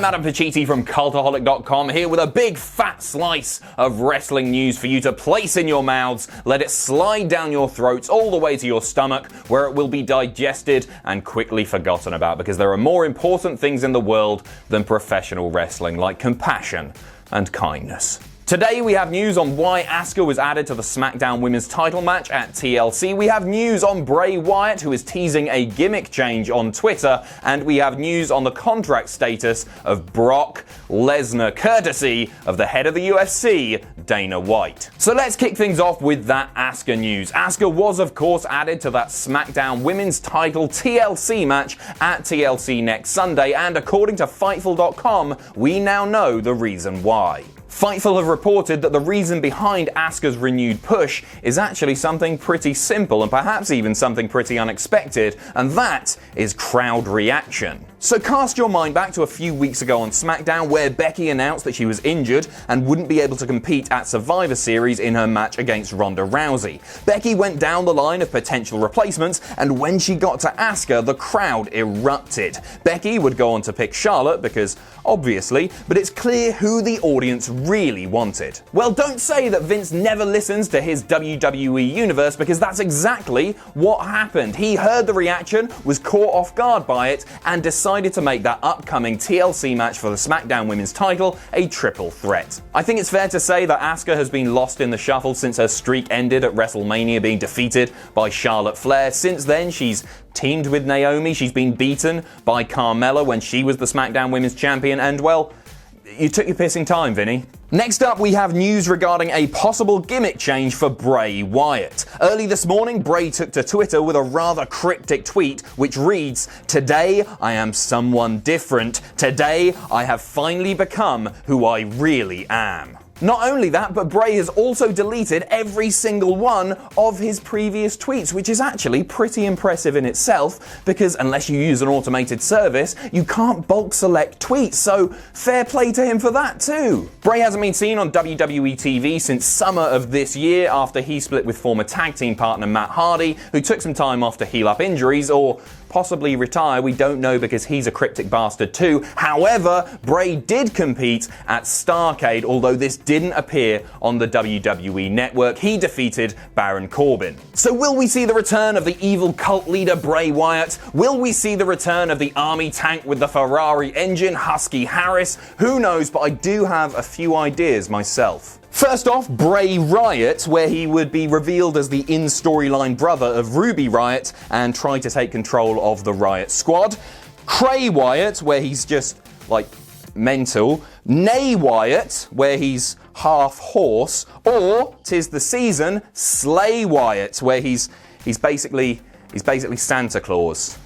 Adam Pacitti from Cultaholic.com here with a big fat slice of wrestling news for you to place in your mouths, let it slide down your throats all the way to your stomach, where it will be digested and quickly forgotten about, because there are more important things in the world than professional wrestling, like compassion and kindness. Today we have news on why Asuka was added to the SmackDown Women's title match at TLC. We have news on Bray Wyatt, who is teasing a gimmick change on Twitter. And we have news on the contract status of Brock Lesnar, courtesy of the head of the UFC, Dana White. So let's kick things off with that Asuka news. Asuka was, of course, added to that SmackDown Women's title TLC match at TLC next Sunday. And according to Fightful.com, we now know the reason why. Fightful have reported that the reason behind Asuka's renewed push is actually something pretty simple and perhaps even something pretty unexpected, and that is crowd reaction. So cast your mind back to a few weeks ago on SmackDown, where Becky announced that she was injured and wouldn't be able to compete at Survivor Series in her match against Ronda Rousey. Becky went down the line of potential replacements, and when she got to Asuka, the crowd erupted. Becky would go on to pick Charlotte because, obviously, but it's clear who the audience really wanted. Well, don't say that Vince never listens to his WWE universe, because that's exactly what happened. He heard the reaction, was caught off guard by it, and decided to make that upcoming TLC match for the SmackDown Women's title a triple threat. I think it's fair to say that Asuka has been lost in the shuffle since her streak ended at WrestleMania, being defeated by Charlotte Flair. Since then, she's teamed with Naomi, she's been beaten by Carmella when she was the SmackDown Women's Champion, and well, you took your pissing time, Vinny. Next up, we have news regarding a possible gimmick change for Bray Wyatt. Early this morning, Bray took to Twitter with a rather cryptic tweet which reads, "Today I am someone different. Today I have finally become who I really am." Not only that, but Bray has also deleted every single one of his previous tweets, which is actually pretty impressive in itself, because unless you use an automated service, you can't bulk select tweets, so fair play to him for that too. Bray hasn't been seen on WWE TV since summer of this year, after he split with former tag team partner Matt Hardy, who took some time off to heal up injuries, or possibly retire, we don't know, because he's a cryptic bastard too. However, Bray did compete at Starrcade, although this didn't appear on the WWE network. He defeated Baron Corbin. So will we see the return of the evil cult leader Bray Wyatt? Will we see the return of the army tank with the Ferrari engine, Husky Harris? Who knows, but I do have a few ideas myself. First off, Bray Wyatt, where he would be revealed as the in-storyline brother of Ruby Riott and try to take control of the Riott Squad. Cray Wyatt, where he's just, like, mental. Nay Wyatt, where he's half horse. Or, 'tis the season, Slay Wyatt, where he's basically Santa Claus.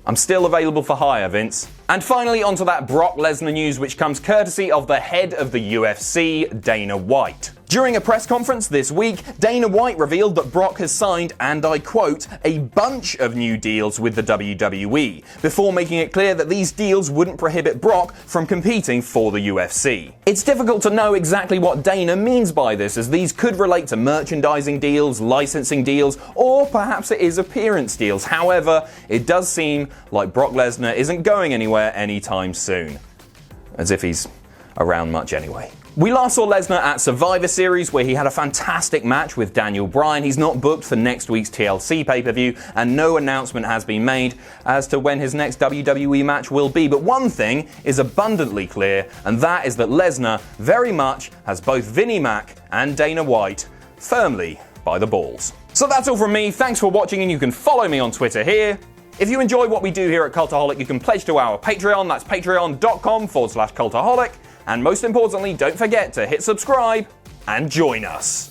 I'm still available for hire, Vince. And finally, onto that Brock Lesnar news, which comes courtesy of the head of the UFC, Dana White. During a press conference this week, Dana White revealed that Brock has signed, and I quote, "a bunch of new deals with the WWE," before making it clear that these deals wouldn't prohibit Brock from competing for the UFC. It's difficult to know exactly what Dana means by this, as these could relate to merchandising deals, licensing deals, or perhaps it is appearance deals. However, it does seem like Brock Lesnar isn't going anywhere anytime soon. As if he's around much anyway. We last saw Lesnar at Survivor Series, where he had a fantastic match with Daniel Bryan. He's not booked for next week's TLC pay-per-view, and no announcement has been made as to when his next WWE match will be. But one thing is abundantly clear, and that is that Lesnar very much has both Vinnie Mac and Dana White firmly by the balls. So that's all from me. Thanks for watching, and you can follow me on Twitter here. If you enjoy what we do here at Cultaholic, you can pledge to our Patreon. That's patreon.com/Cultaholic. And most importantly, don't forget to hit subscribe and join us.